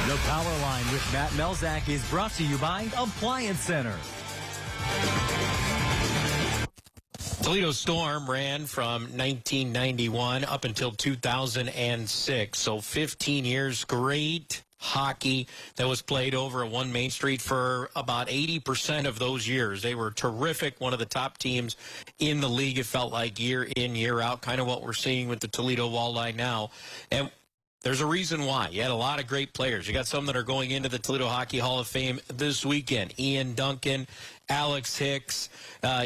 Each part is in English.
The Powerline with Matt Melzak is brought to you by Appliance Center. Toledo Storm ran from 1991 up until 2006, so 15 years. Great hockey that was played over at 1 Main Street for about 80% of those years. They were terrific, one of the top teams in the league, it felt like, year in, year out, kind of what we're seeing with the Toledo Walleye now. And there's a reason why. You had a lot of great players. You got some that are going into the Toledo Hockey Hall of Fame this weekend. Ian Duncan, Alex Hicks.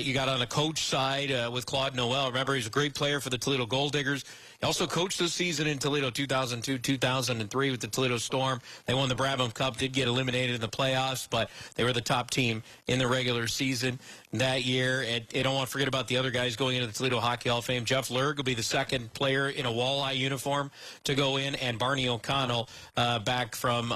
You got on the coach side with Claude Noel. Remember, he's a great player for the Toledo Gold Diggers. He also coached this season in Toledo 2002, 2003 with the Toledo Storm. They won the Brabham Cup, did get eliminated in the playoffs, but they were the top team in the regular season that year. And you don't want to forget about the other guys going into the Toledo Hockey Hall of Fame. Jeff Lurg will be the second player in a Walleye uniform to go in, and Barney O'Connell, back from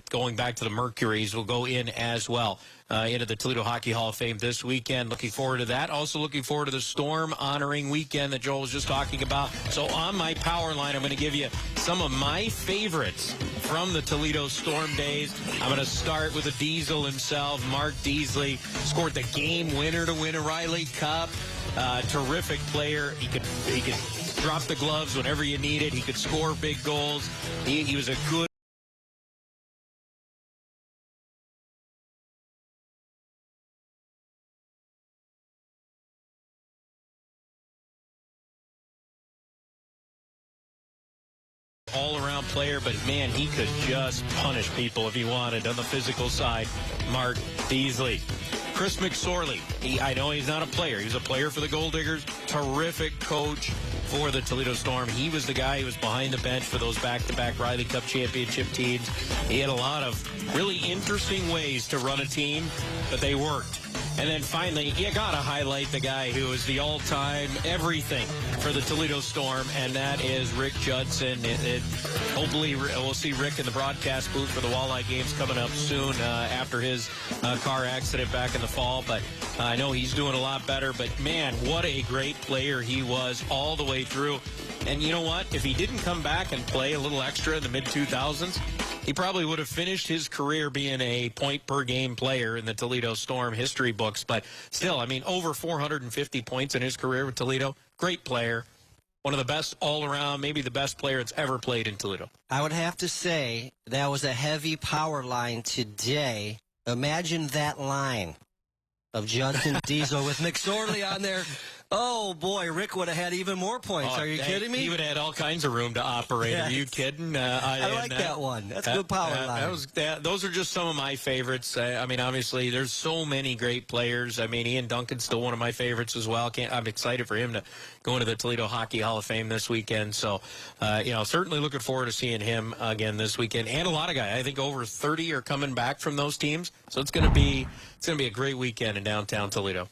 going back to the Mercuries, will go in as well. Into the Toledo Hockey Hall of Fame this weekend. Looking forward to that. Also looking forward to the Storm honoring weekend that Joel was just talking about. So on my power line, I'm going to give you some of my favorites from the Toledo Storm days. I'm going to start with the Diesel himself. Mark Deasley scored the game winner to win a Riley Cup. Terrific player. He could drop the gloves whenever you need it. He could score big goals. He was a good all-around player, but man, he could just punish people if he wanted on the physical side. Mark Deasley. Chris McSorley. I know he's not a player. He's a player for the Gold Diggers. Terrific coach for the Toledo Storm. He was the guy who was behind the bench for those back-to-back Riley Cup championship teams. He had a lot of really interesting ways to run a team, but they worked. And then finally, you got to highlight the guy who is the all-time everything for the Toledo Storm, and that is Rick Judson. Hopefully, we'll see Rick in the broadcast booth for the Walleye games coming up soon after his car accident back in the fall. But I know he's doing a lot better. But, man, what a great player he was all the way through. And you know what? If he didn't come back and play a little extra in the mid-2000s, he probably would have finished his career being a point-per-game player in the Toledo Storm history books. But still, I mean, over 450 points in his career with Toledo. Great player. One of the best all-around, maybe the best player that's ever played in Toledo. I would have to say that was a heavy power line today. Imagine that line of Judson Diesel with McSorley on there. Oh, boy, Rick would have had even more points. Are you kidding me? He would have had all kinds of room to operate. Yes. Are you kidding? I like that one. That's a good power line. Those are just some of my favorites. I mean, obviously, there's so many great players. I mean, Ian Duncan's still one of my favorites as well. I'm excited for him to go into the Toledo Hockey Hall of Fame this weekend. So, certainly looking forward to seeing him again this weekend. And a lot of guys. I think over 30 are coming back from those teams. So it's going to be a great weekend in downtown Toledo.